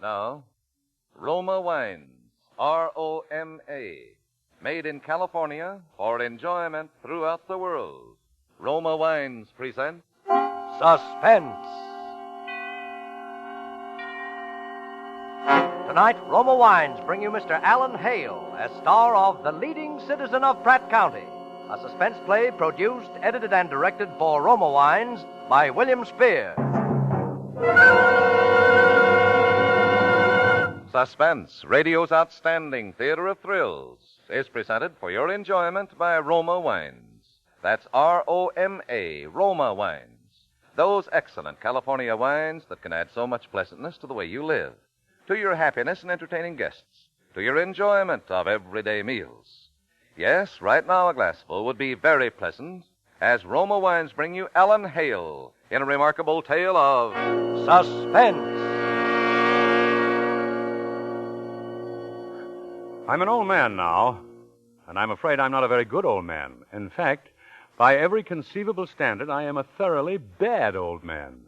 Now, Roma Wines, R-O-M-A, made in California for enjoyment throughout the world. Roma Wines present Suspense. Tonight, Roma Wines bring you Mr. Alan Hale as star of The Leading Citizen of Pratt County, a suspense play produced, edited, and directed for Roma Wines by William Spear. Suspense, radio's outstanding theater of thrills, is presented for your enjoyment by Roma Wines. That's R-O-M-A, Roma Wines. Those excellent California wines that can add so much pleasantness to the way you live, to your happiness in entertaining guests, to your enjoyment of everyday meals. Yes, right now a glassful would be very pleasant as Roma Wines bring you Alan Hale in a remarkable tale of Suspense. I'm an old man now, and I'm afraid I'm not a very good old man. In fact, by every conceivable standard, I am a thoroughly bad old man.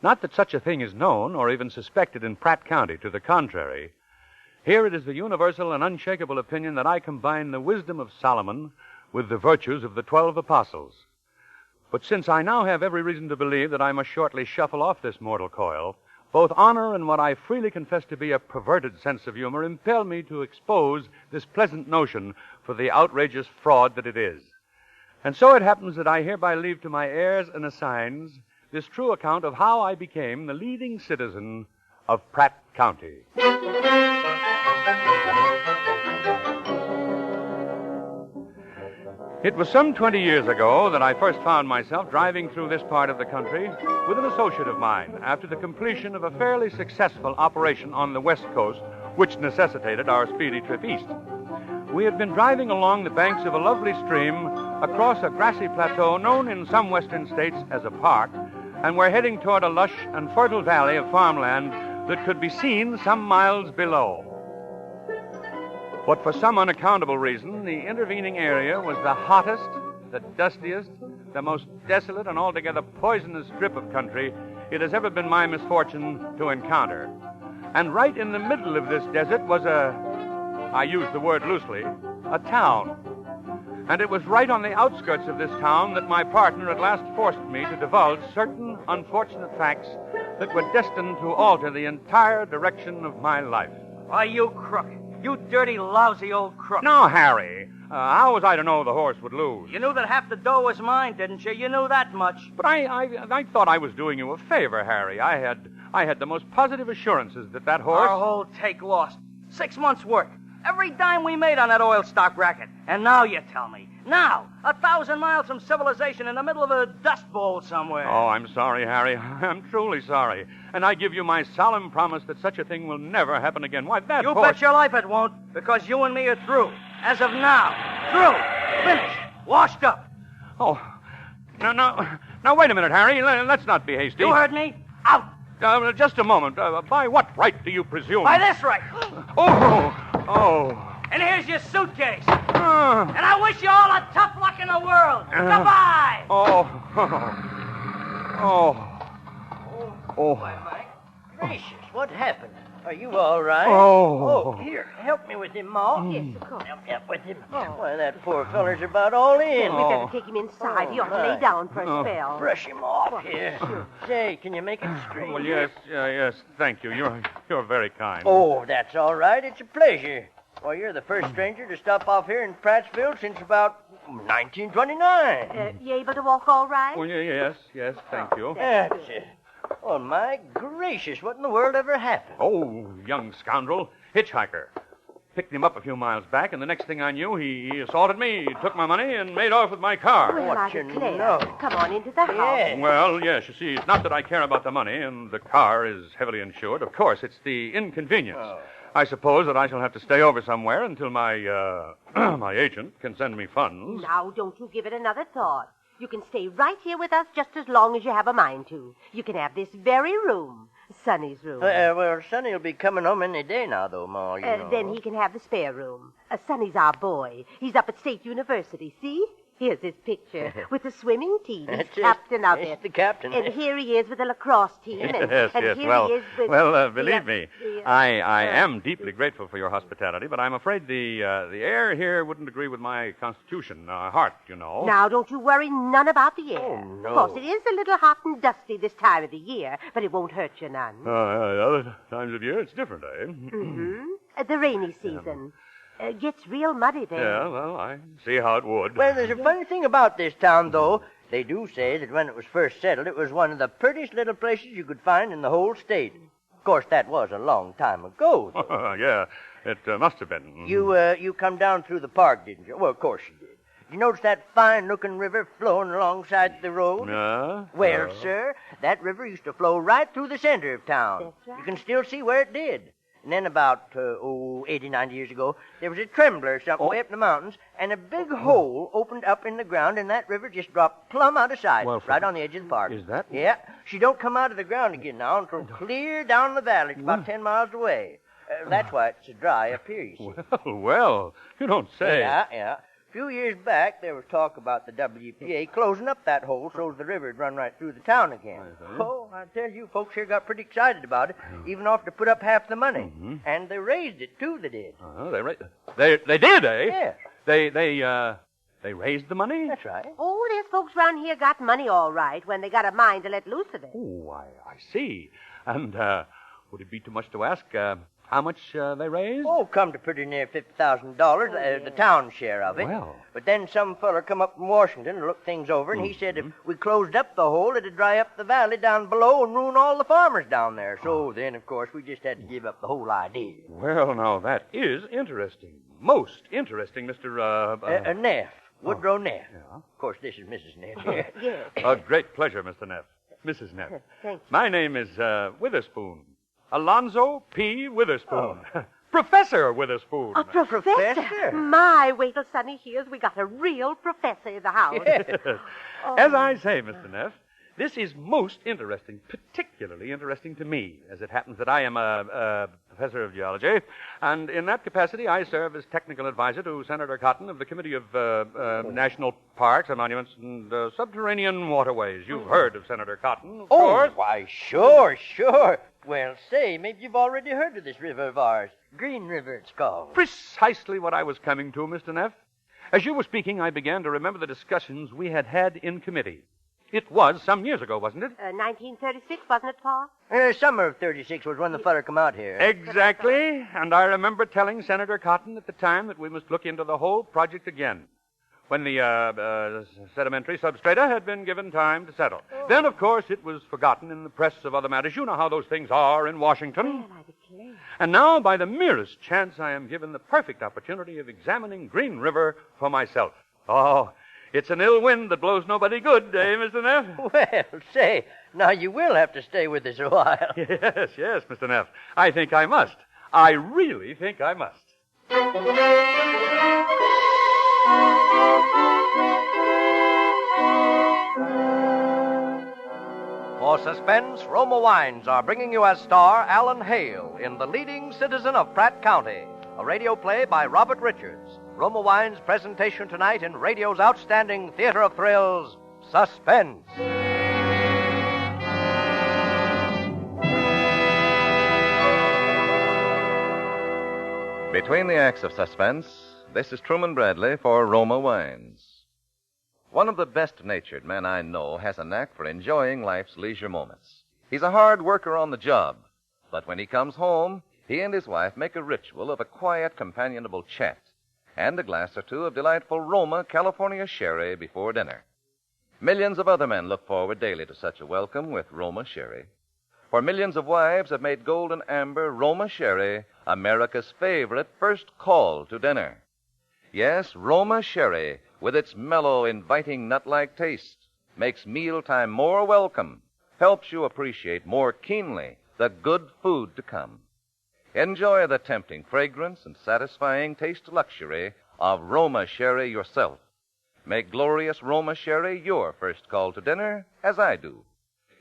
Not that such a thing is known or even suspected in Pratt County. To the contrary, here it is the universal and unshakable opinion that I combine the wisdom of Solomon with the virtues of the 12 apostles. But since I now have every reason to believe that I must shortly shuffle off this mortal coil, both honor and what I freely confess to be a perverted sense of humor impel me to expose this pleasant notion for the outrageous fraud that it is. And so it happens that I hereby leave to my heirs and assigns this true account of how I became the leading citizen of Pratt County. It was some 20 years ago that I first found myself driving through this part of the country with an associate of mine after the completion of a fairly successful operation on the West Coast, which necessitated our speedy trip east. We had been driving along the banks of a lovely stream across a grassy plateau known in some western states as a park, and were heading toward a lush and fertile valley of farmland that could be seen some miles below. But for some unaccountable reason, the intervening area was the hottest, the dustiest, the most desolate and altogether poisonous strip of country it has ever been my misfortune to encounter. And right in the middle of this desert was I use the word loosely, a town. And it was right on the outskirts of this town that my partner at last forced me to divulge certain unfortunate facts that were destined to alter the entire direction of my life. Why, you crook. You dirty, lousy old crook. Now, Harry, how was I to know the horse would lose? You knew that half the dough was mine, didn't you? You knew that much. But I thought I was doing you a favor, Harry. I had the most positive assurances that horse... Our whole take lost. 6 months' work. Every dime we made on that oil stock racket. And now you tell me. Now, 1,000 miles from civilization in the middle of a dust bowl somewhere. Oh, I'm sorry, Harry. I'm truly sorry. And I give you my solemn promise that such a thing will never happen again. Why, that horse... You bet your life it won't, because you and me are through. As of now. Through. Finished. Washed up. Oh, now, wait a minute, Harry. Let's not be hasty. You heard me? Out. Just a moment. By what right do you presume? By this right. Oh. And here's your suitcase. And I wish you all the tough luck in the world. Goodbye. My gracious, what happened? Are you all right? Oh, here, help me with him, Ma. Yes, of course. Help with him. Why, that poor feller's about all in. We better take him inside. He ought to lay down for a spell. Brush him off here. Say, can you make it straight? Well, yes, thank you. You're very kind. Oh, that's all right. It's a pleasure. Why, you're the first stranger to stop off here in Prattsville since about 1929. You able to walk all right? Well, yes, thank you. That's it. Oh, my gracious, what in the world ever happened? Oh, young scoundrel, hitchhiker. Picked him up a few miles back, and the next thing I knew, he assaulted me, took my money, and made off with my car. Well, I you declare. know. Come on into the house. Yes. Well, yes, you see, it's not that I care about the money, and the car is heavily insured. Of course, it's the inconvenience. Oh. I suppose that I shall have to stay over somewhere until my, my agent can send me funds. Now, don't you give it another thought. You can stay right here with us just as long as you have a mind to. You can have this very room, Sonny's room. Well, Sonny will be coming home any day now, though, Ma, you know. Then he can have the spare room. Sonny's our boy. He's up at State University, see? Here's his picture with the swimming team. He's That's it. captain of He's it. the captain. And here he is with the lacrosse team. And, Yes, and yes. here Well, he is with... believe me, I am deeply grateful for your hospitality, but I'm afraid the air here wouldn't agree with my constitution, heart, you know. Now, don't you worry none about the air. Oh, no. Of course, it is a little hot and dusty this time of the year, but it won't hurt you none. Other times of year, it's different, eh? The rainy season. Gets real muddy there. Yeah, well, I see how it would. Well, there's a funny thing about this town, though. They do say that when it was first settled, it was one of the prettiest little places you could find in the whole state. Of course, that was a long time ago, though. Yeah, it must have been. You come down through the park, didn't you? Well, of course you did. You notice that fine-looking river flowing alongside the road? Well, sir, that river used to flow right through the center of town. That's right. You can still see where it did. And then about, 80, 90 years ago, there was a trembler or something way up in the mountains, and a big hole opened up in the ground, and that river just dropped plumb out of sight, Well, right on the edge of the park. is that- Yeah. She don't come out of the ground again now until clear down the valley. It's about 10 miles away. That's why it's so dry up here, you see. Well, you don't say. Yeah. A few years back, there was talk about the WPA closing up that hole so the river would run right through the town again. Oh, I tell you, folks here got pretty excited about it, even offered to put up half the money. And they raised it, too, they did. They did, eh? Yes. They raised the money? That's right. Oh, there's folks around here got money all right when they got a mind to let loose of it. Oh, I see. And would it be too much to ask how much they raised? Oh, come to pretty near $50,000, the town share of it. Well. But then some feller come up from Washington to look things over, and he said if we closed up the hole, it'd dry up the valley down below and ruin all the farmers down there. So then, of course, we just had to give up the whole idea. Well, now, that is interesting. Most interesting, Mr. Neff. Woodrow Neff. Yeah. Of course, this is Mrs. Neff here. Yes. A great pleasure, Mr. Neff. Mrs. Neff. Thank you. My name is Witherspoon. Alonzo P. Witherspoon. Professor Witherspoon. A professor? Professor? My, wait till Sonny hears we got a real professor in the house. As I say, Mr. Neff, this is most interesting, particularly interesting to me, as it happens that I am a professor of geology, and in that capacity I serve as technical advisor to Senator Cotton of the Committee of National Parks and Monuments and Subterranean Waterways. You've heard of Senator Cotton, of course. Why, sure. Well, say, maybe you've already heard of this river of ours. Green River, it's called. Precisely what I was coming to, Mr. Neff. As you were speaking, I began to remember the discussions we had had in committee. It was some years ago, wasn't it? 1936, wasn't it, Pa? Summer of 36 was when the feller come out here. Exactly. And I remember telling Senator Cotton at the time that we must look into the whole project again, when the sedimentary substrata had been given time to settle. Then, of course, it was forgotten in the press of other matters. You know how those things are in Washington. Well, I declare. And now, by the merest chance, I am given the perfect opportunity of examining Green River for myself. Oh, it's an ill wind that blows nobody good, eh, Mr. Neff? Well, say, now you will have to stay with us a while. Yes, Mr. Neff. I think I must. I really think I must. For Suspense, Roma Wines are bringing you as star Alan Hale in The Leading Citizen of Pratt County, a radio play by Robert Richards. Roma Wines' presentation tonight in radio's outstanding theater of thrills, Suspense. Between the acts of Suspense, this is Truman Bradley for Roma Wines. One of the best-natured men I know has a knack for enjoying life's leisure moments. He's a hard worker on the job, but when he comes home, he and his wife make a ritual of a quiet, companionable chat and a glass or two of delightful Roma California sherry before dinner. Millions of other men look forward daily to such a welcome with Roma sherry. For millions of wives have made golden amber Roma sherry America's favorite first call to dinner. Yes, Roma sherry, with its mellow, inviting nut-like taste, makes mealtime more welcome, helps you appreciate more keenly the good food to come. Enjoy the tempting fragrance and satisfying taste luxury of Roma sherry yourself. Make glorious Roma sherry your first call to dinner, as I do.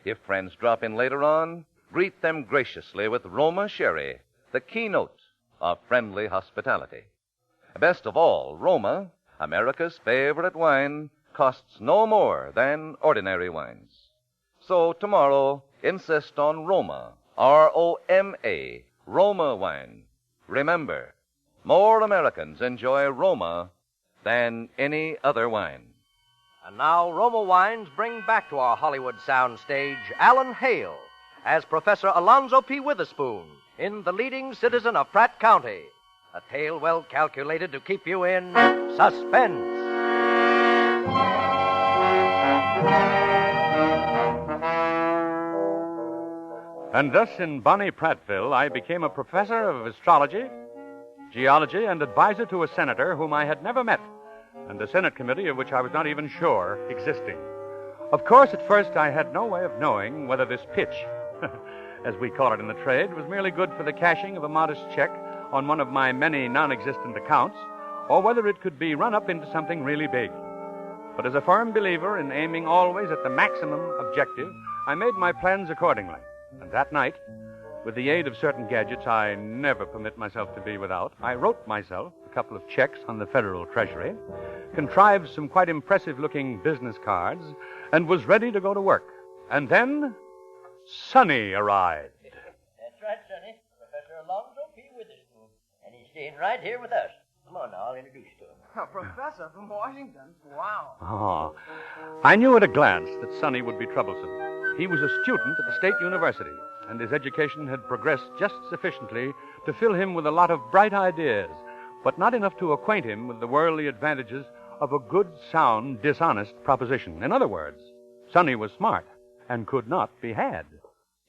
If friends drop in later on, greet them graciously with Roma sherry, the keynote of friendly hospitality. Best of all, Roma, America's favorite wine costs no more than ordinary wines. So tomorrow, insist on Roma, R-O-M-A, Roma wine. Remember, more Americans enjoy Roma than any other wine. And now, Roma Wines bring back to our Hollywood soundstage Alan Hale as Professor Alonzo P. Witherspoon in The Leading Citizen of Pratt County, a tale well calculated to keep you in suspense. And thus, in bonnie Prattville, I became a professor of astrology, geology, and advisor to a senator whom I had never met, and a Senate committee of which I was not even sure existing. Of course, at first I had no way of knowing whether this pitch, as we call it in the trade, was merely good for the cashing of a modest check on one of my many non-existent accounts, or whether it could be run up into something really big. But as a firm believer in aiming always at the maximum objective, I made my plans accordingly. And that night, with the aid of certain gadgets I never permit myself to be without, I wrote myself a couple of checks on the Federal Treasury, contrived some quite impressive-looking business cards, and was ready to go to work. And then, Sonny arrived. That's right, Sonny. Professor Alonzo P. Witherspoon. And he's staying right here with us. Come on now, I'll introduce you to him. A professor from Washington? Wow. Oh, I knew at a glance that Sonny would be troublesome. He was a student at the State University, and his education had progressed just sufficiently to fill him with a lot of bright ideas, but not enough to acquaint him with the worldly advantages of a good, sound, dishonest proposition. In other words, Sonny was smart and could not be had.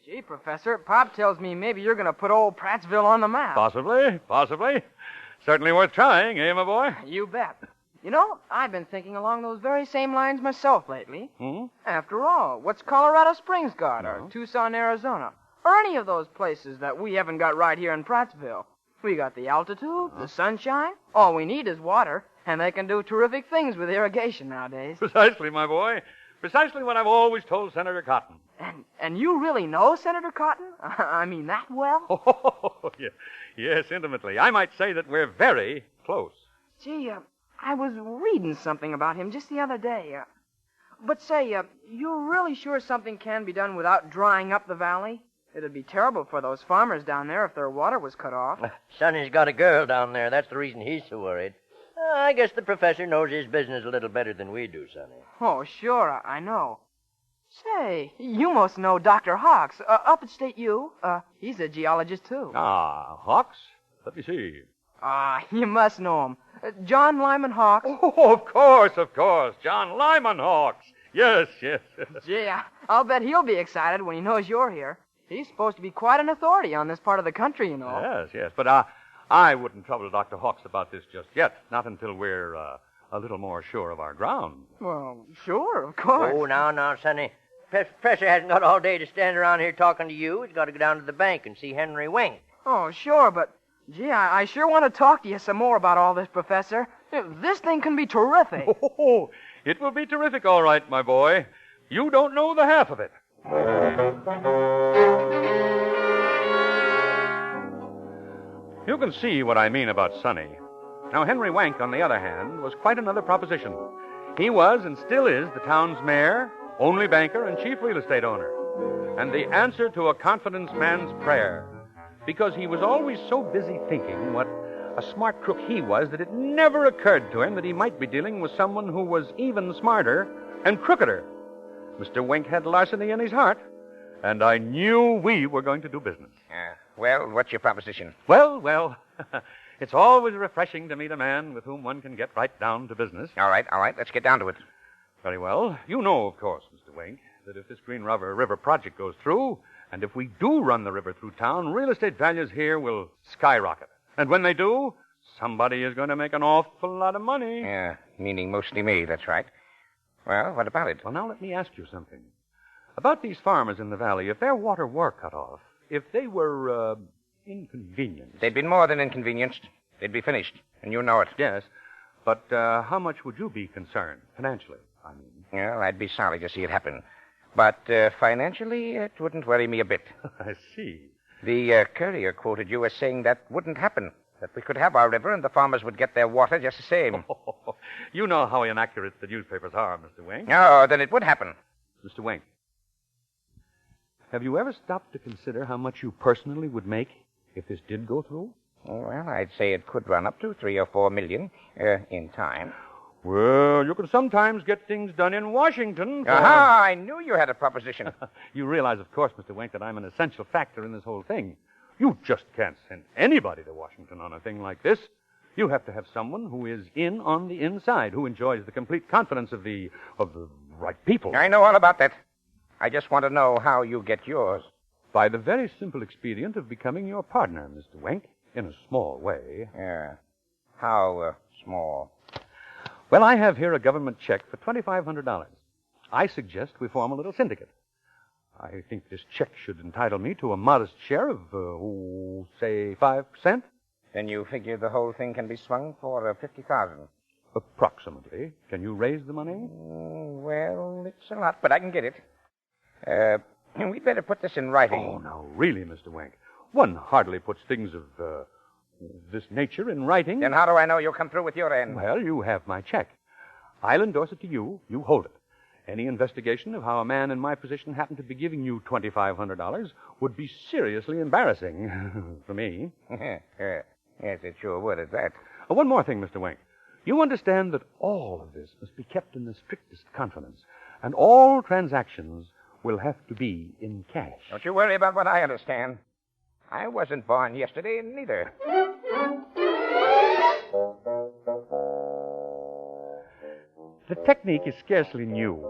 Gee, Professor, Pop tells me maybe you're going to put old Prattsville on the map. Possibly. Certainly worth trying, eh, my boy? You bet. You know, I've been thinking along those very same lines myself lately. After all, what's Colorado Springs got, or Tucson, Arizona, or any of those places that we haven't got right here in Prattsville? We got the altitude, the sunshine. All we need is water, and they can do terrific things with irrigation nowadays. Precisely, my boy. Precisely what I've always told Senator Cotton. And you really know Senator Cotton? I mean, that well? Oh, yes, intimately. I might say that we're very close. Gee, I was reading something about him just the other day. But say, you're really sure something can be done without drying up the valley? It'd be terrible for those farmers down there if their water was cut off. Sonny's got a girl down there. That's the reason he's so worried. I guess the professor knows his business a little better than we do, Sonny. Oh, sure, I know. Say, you must know Dr. Hawks, up at State U. He's a geologist, too. Ah, Hawks? Let me see. You must know him. John Lyman Hawks. Oh, of course. John Lyman Hawks. Yes. Gee, I'll bet he'll be excited when he knows you're here. He's supposed to be quite an authority on this part of the country, you know. Yes. But I wouldn't trouble Dr. Hawks about this just yet. Not until we're a little more sure of our ground. Well, sure, of course. Oh, now, Sonny. Professor hasn't got all day to stand around here talking to you. He's got to go down to the bank and see Henry Wink. Oh, sure, but, gee, I sure want to talk to you some more about all this, Professor. This thing can be terrific. Oh, it will be terrific, all right, my boy. You don't know the half of it. You can see what I mean about Sonny. Now, Henry Wank, on the other hand, was quite another proposition. He was and still is the town's mayor, only banker, and chief real estate owner. And the answer to a confidence man's prayer. Because he was always so busy thinking what a smart crook he was that it never occurred to him that he might be dealing with someone who was even smarter and crookeder. Mr. Wink had larceny in his heart, and I knew we were going to do business. Well, what's your proposition? Well, it's always refreshing to meet a man with whom one can get right down to business. All right, let's get down to it. Very well. You know, of course, Mr. Wink, that if this Green River project goes through, and if we do run the river through town, real estate values here will skyrocket. And when they do, somebody is going to make an awful lot of money. Yeah, meaning mostly me, that's right. Well, what about it? Well, now let me ask you something. About these farmers in the valley, if their water were cut off, if they were, inconvenienced... They'd be more than inconvenienced. They'd be finished, and you know it. Yes, but how much would you be concerned, financially, I mean? Well, I'd be sorry to see it happen. But financially, it wouldn't worry me a bit. I see. The courier quoted you as saying that wouldn't happen, that we could have our river and the farmers would get their water just the same. You know how inaccurate the newspapers are, Mr. Wink. No, then it would happen. Mr. Wink, have you ever stopped to consider how much you personally would make if this did go through? Well, I'd say it could run up to 3 or 4 million in time. Well, you can sometimes get things done in Washington. Aha, I knew you had a proposition. You realize, of course, Mr. Wink, that I'm an essential factor in this whole thing. You just can't send anybody to Washington on a thing like this. You have to have someone who is in on the inside, who enjoys the complete confidence of the right people. I know all about that. I just want to know how you get yours. By the very simple expedient of becoming your partner, Mr. Wink, in a small way. Yeah. How small? Well, I have here a government check for $2,500. I suggest we form a little syndicate. I think this check should entitle me to a modest share of, say, 5%. Then you figure the whole thing can be swung for $50,000. Approximately. Can you raise the money? Well, it's a lot, but I can get it. We'd better put this in writing. Oh, now, really, Mr. Wink. One hardly puts things of this nature in writing. Then how do I know you'll come through with your end? Well, you have my check. I'll endorse it to you. You hold it. Any investigation of how a man in my position happened to be giving you $2,500 would be seriously embarrassing for me. Yes, it sure would, at that. One more thing, Mr. Wink. You understand that all of this must be kept in the strictest confidence, and all transactions will have to be in cash. Don't you worry about what I understand. I wasn't born yesterday, neither. The technique is scarcely new,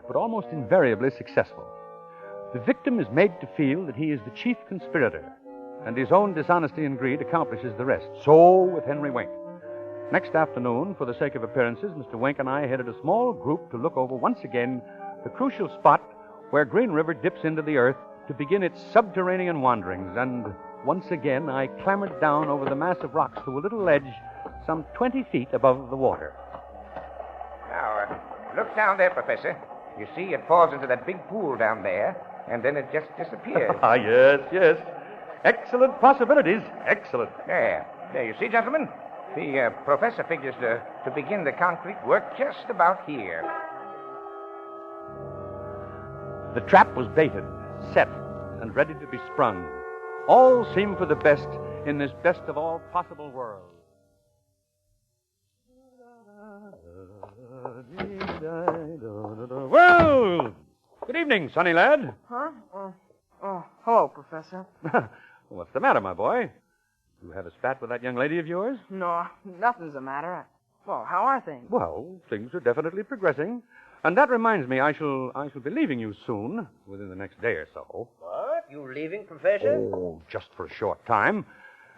but almost invariably successful. The victim is made to feel that he is the chief conspirator, and his own dishonesty and greed accomplishes the rest. So with Henry Wink. Next afternoon, for the sake of appearances, Mr. Wink and I headed a small group to look over once again the crucial spot where Green River dips into the earth to begin its subterranean wanderings, and once again I clambered down over the mass of rocks to a little ledge some 20 feet above the water. Now, look down there, Professor. You see, it falls into that big pool down there, and then it just disappears. Ah, yes. Excellent possibilities. Excellent. There, you see, gentlemen? The professor figures to begin the concrete work just about here. The trap was baited, set, and ready to be sprung. All seemed for the best in this best of all possible worlds. Well, good evening, Sonny lad. Huh? Hello, Professor. What's the matter, my boy? You have a spat with that young lady of yours? No, nothing's the matter. Well, how are things? Well, things are definitely progressing. And that reminds me, I shall be leaving you soon, within the next day or so. What? You leaving, Professor? Oh, just for a short time.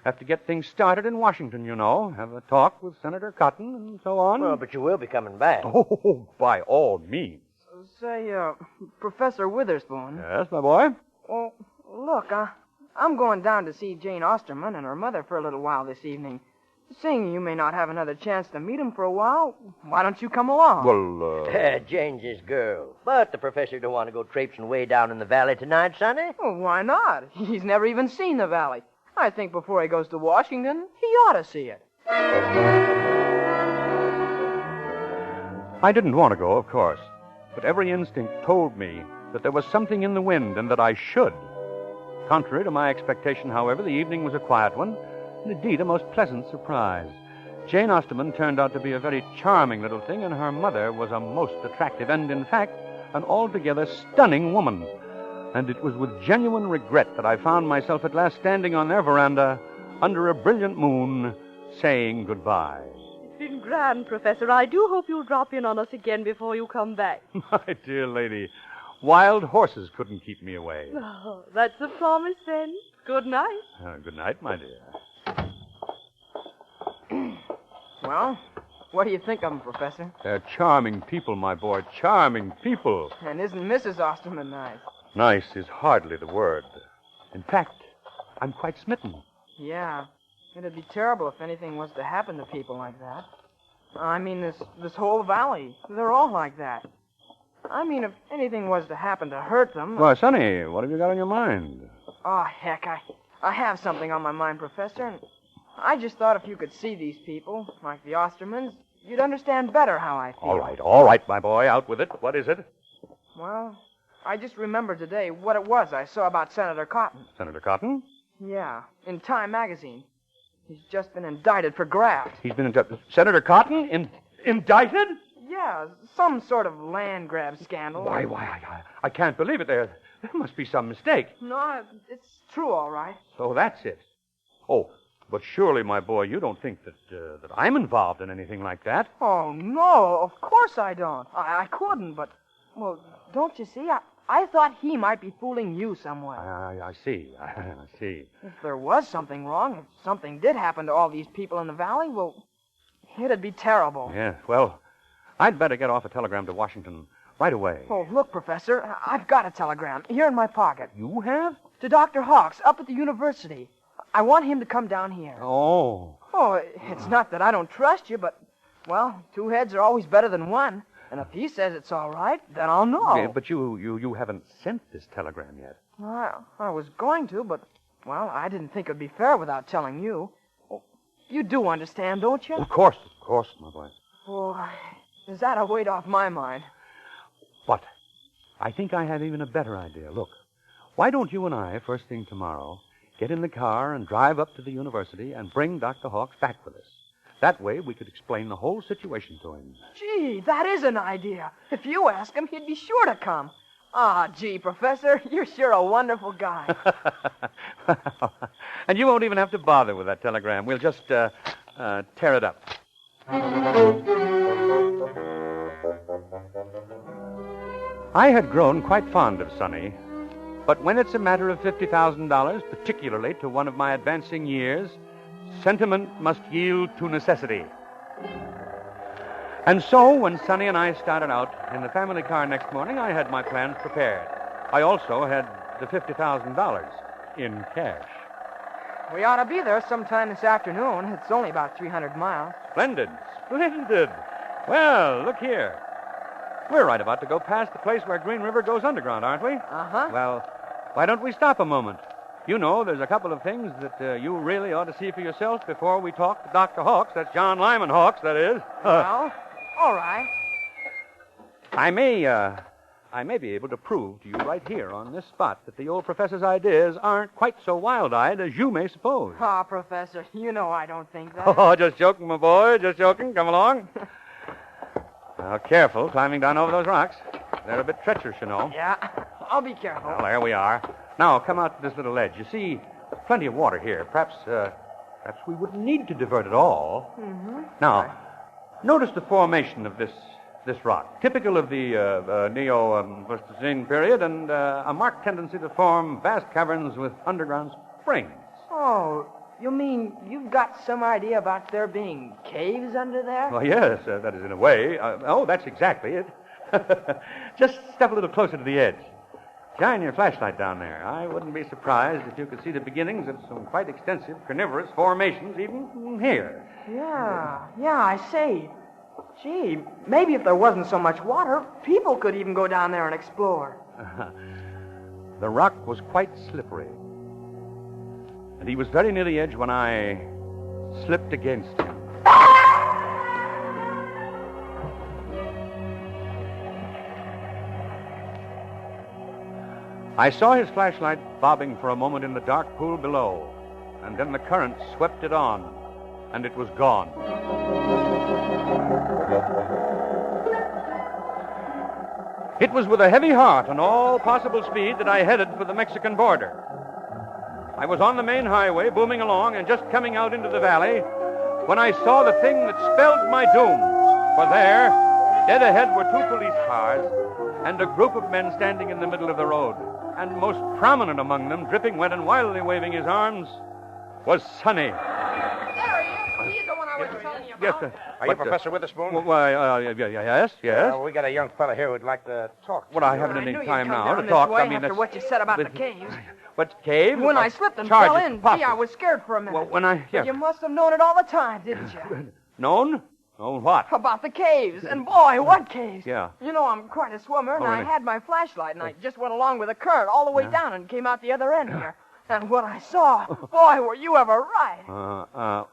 Have to get things started in Washington, you know. Have a talk with Senator Cotton and so on. Well, but you will be coming back. Oh, by all means. Say, Professor Witherspoon. Yes, my boy? Well, look, I'm going down to see Jane Osterman and her mother for a little while this evening. Seeing you may not have another chance to meet them for a while, why don't you come along? Well, Jane's his girl. But the professor don't want to go traipsing way down in the valley tonight, Sonny. Well, why not? He's never even seen the valley. I think before he goes to Washington, he ought to see it. I didn't want to go, of course. But every instinct told me that there was something in the wind and that I should. Contrary to my expectation, however, the evening was a quiet one, and indeed a most pleasant surprise. Jane Osterman turned out to be a very charming little thing, and her mother was a most attractive and, in fact, an altogether stunning woman. And it was with genuine regret that I found myself at last standing on their veranda under a brilliant moon, saying goodbye. It's been grand, Professor. I do hope you'll drop in on us again before you come back. My dear lady, wild horses couldn't keep me away. Oh, that's a promise, then. Good night. Good night, my dear. Well, what do you think of them, Professor? They're charming people, my boy, charming people. And isn't Mrs. Osterman nice? Nice is hardly the word. In fact, I'm quite smitten. Yeah. It'd be terrible if anything was to happen to people like that. I mean, this whole valley. They're all like that. I mean, if anything was to happen to hurt them... Why, Sonny, what have you got on your mind? Oh, heck, I have something on my mind, Professor. And I just thought if you could see these people, like the Ostermans, you'd understand better how I feel. All right, my boy. Out with it. What is it? Well, I just remembered today what it was I saw about Senator Cotton. Senator Cotton? Yeah, in Time magazine. He's just been indicted for graft. He's been indicted. Senator Cotton? Indicted? Yeah, some sort of land grab scandal. Why, I can't believe it. There must be some mistake. No, it's true, all right. So that's it. Oh, but surely, my boy, you don't think that I'm involved in anything like that? Oh, no, of course I don't. I couldn't, but, well, don't you see? I thought he might be fooling you somewhere. I see. I see. If there was something wrong, if something did happen to all these people in the valley, well, it'd be terrible. Yes, well, I'd better get off a telegram to Washington right away. Oh, look, Professor, I've got a telegram here in my pocket. You have? To Dr. Hawks up at the university. I want him to come down here. Oh. Oh, it's not that I don't trust you, but, well, two heads are always better than one. And if he says it's all right, then I'll know. Yeah, but you haven't sent this telegram yet. Well, I was going to, but, well, I didn't think it'd be fair without telling you. Oh, you do understand, don't you? Of course, my boy. Oh, is that a weight off my mind? But I think I have even a better idea. Look, why don't you and I, first thing tomorrow, get in the car and drive up to the university and bring Dr. Hawks back with us? That way we could explain the whole situation to him. Gee, that is an idea. If you ask him, he'd be sure to come. Ah, gee, Professor, you're sure a wonderful guy. And you won't even have to bother with that telegram. We'll just tear it up. I had grown quite fond of Sonny, but when it's a matter of $50,000, particularly to one of my advancing years, sentiment must yield to necessity. And so, when Sonny and I started out in the family car next morning, I had my plans prepared. I also had the $50,000 in cash. We ought to be there sometime this afternoon. It's only about 300 miles. Splendid. Well, look here. We're right about to go past the place where Green River goes underground, aren't we? Uh-huh. Well, why don't we stop a moment? You know, there's a couple of things that you really ought to see for yourself before we talk to Dr. Hawks. That's John Lyman Hawks, that is. Well, all right. I may be able to prove to you right here on this spot that the old professor's ideas aren't quite so wild-eyed as you may suppose. Ah, Professor, you know I don't think that. Oh, just joking, my boy, just joking. Come along. Now, careful climbing down over those rocks. They're a bit treacherous, you know. Yeah, I'll be careful. Well, there we are. Now, come out to this little ledge. You see, there's plenty of water here. Perhaps we wouldn't need to divert it all. Mm-hmm. Now, notice the formation of this rock, typical of the Neo-Pleistocene period, and a marked tendency to form vast caverns with underground springs. Oh, you mean you've got some idea about there being caves under there? Well, yes, that is in a way. That's exactly it. Just step a little closer to the edge. Shine your flashlight down there. I wouldn't be surprised if you could see the beginnings of some quite extensive carnivorous formations even here. Yeah, I see. Gee, maybe if there wasn't so much water, people could even go down there and explore. The rock was quite slippery. And he was very near the edge when I slipped against him. I saw his flashlight bobbing for a moment in the dark pool below, and then the current swept it on, and it was gone. It was with a heavy heart and all possible speed that I headed for the Mexican border. I was on the main highway, booming along, and just coming out into the valley, when I saw the thing that spelled my doom. For there, dead ahead, were two police cars, and a group of men standing in the middle of the road. And most prominent among them, dripping wet and wildly waving his arms, was Sonny. There he is. He's the one I was telling you about. Yes, Are you Professor Witherspoon? Yes. We got a young fella here who'd like to talk to Well, I haven't any time now to talk. I mean, after what you said about the caves. What cave? When I slipped and fell in, gee, I was scared for a minute. Well, But you must have known it all the time, didn't you? Known? Known what? About the caves. And boy, what caves. Yeah. You know, I'm quite a swimmer, and Oh, really? I had my flashlight, and I just went along with the current all the way down and came out the other end here. And what I saw, boy, were you ever right.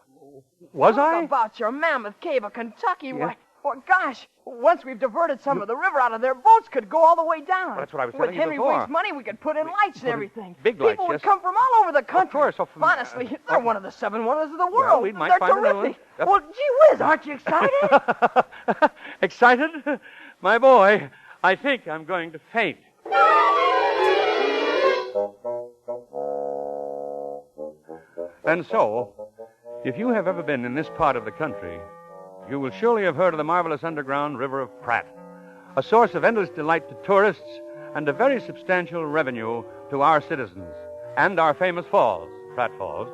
Was Talk I? about your mammoth cave of Kentucky. Why, gosh, once we've diverted some of the river out of there, boats could go all the way down. Well, that's what I was With telling you Henry before. Wing's money, we could put in lights and everything. big lights, People would yes. come from all over the country. Of course. Honestly, they're one of the 7 wonders of the world. Well, we might they're find another terrific. one. Well, gee whiz, aren't you excited? Excited? My boy, I think I'm going to faint. And so, if you have ever been in this part of the country, you will surely have heard of the marvelous underground river of Pratt, a source of endless delight to tourists and a very substantial revenue to our citizens, and our famous falls, Pratt Falls.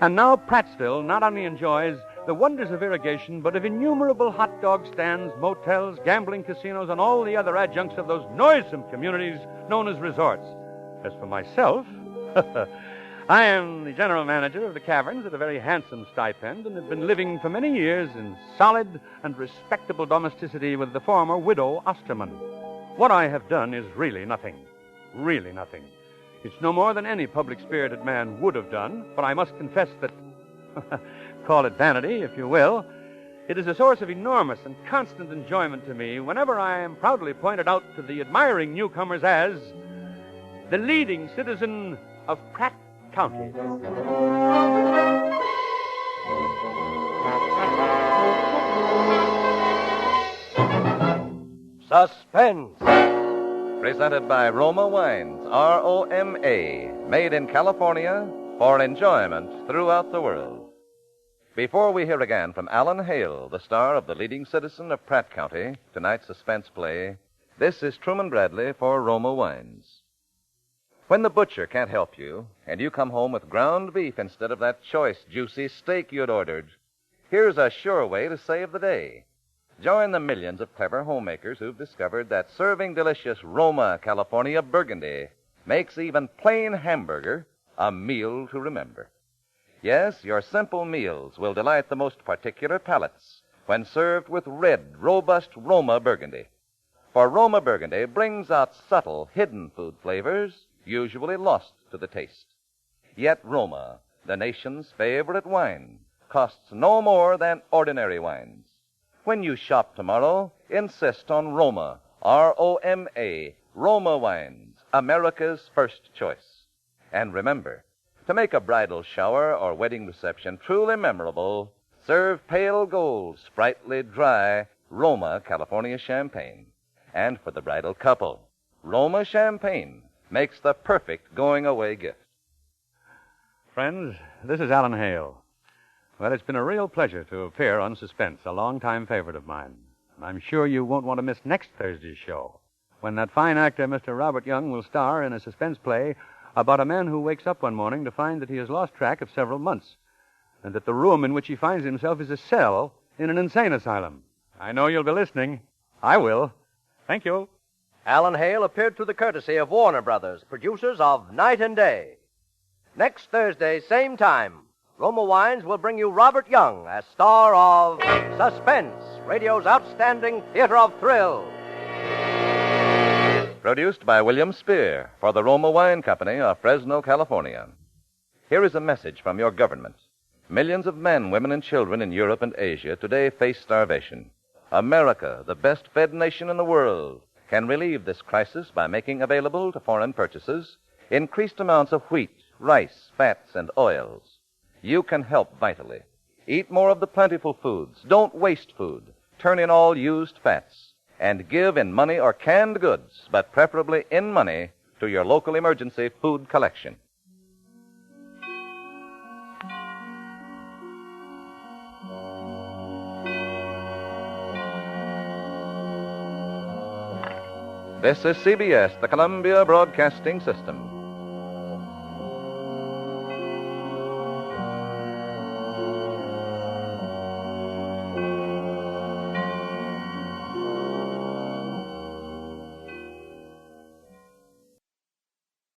And now Prattsville not only enjoys the wonders of irrigation, but of innumerable hot dog stands, motels, gambling casinos, and all the other adjuncts of those noisome communities known as resorts. As for myself, I am the general manager of the caverns at a very handsome stipend and have been living for many years in solid and respectable domesticity with the former widow Osterman. What I have done is really nothing. Really nothing. It's no more than any public-spirited man would have done, but I must confess that, call it vanity, if you will, it is a source of enormous and constant enjoyment to me whenever I am proudly pointed out to the admiring newcomers as the leading citizen of Pratt County. Suspense. Presented by Roma Wines, R-O-M-A, made in California for enjoyment throughout the world. Before we hear again from Alan Hale, the star of The Leading Citizen of Pratt County, tonight's suspense play, this is Truman Bradley for Roma Wines. When the butcher can't help you, and you come home with ground beef instead of that choice, juicy steak you'd ordered, here's a sure way to save the day. Join the millions of clever homemakers who've discovered that serving delicious Roma California Burgundy makes even plain hamburger a meal to remember. Yes, your simple meals will delight the most particular palates when served with red, robust Roma Burgundy. For Roma Burgundy brings out subtle, hidden food flavors usually lost to the taste. Yet Roma, the nation's favorite wine, costs no more than ordinary wines. When you shop tomorrow, insist on Roma, R-O-M-A, Roma Wines, America's first choice. And remember, to make a bridal shower or wedding reception truly memorable, serve pale gold, sprightly, dry Roma California champagne. And for the bridal couple, Roma champagne makes the perfect going-away gift. Friends, this is Alan Hale. Well, it's been a real pleasure to appear on Suspense, a long-time favorite of mine. And I'm sure you won't want to miss next Thursday's show, when that fine actor, Mr. Robert Young, will star in a suspense play about a man who wakes up one morning to find that he has lost track of several months, and that the room in which he finds himself is a cell in an insane asylum. I know you'll be listening. I will. Thank you. Alan Hale appeared through the courtesy of Warner Brothers, producers of Night and Day. Next Thursday, same time, Roma Wines will bring you Robert Young as star of Suspense, radio's outstanding theater of thrill. Produced by William Spear for the Roma Wine Company of Fresno, California. Here is a message from your government. Millions of men, women, and children in Europe and Asia today face starvation. America, the best-fed nation in the world, can relieve this crisis by making available to foreign purchases increased amounts of wheat, rice, fats, and oils. You can help vitally. Eat more of the plentiful foods. Don't waste food. Turn in all used fats. And give in money or canned goods, but preferably in money, to your local emergency food collection. This is CBS, the Columbia Broadcasting System.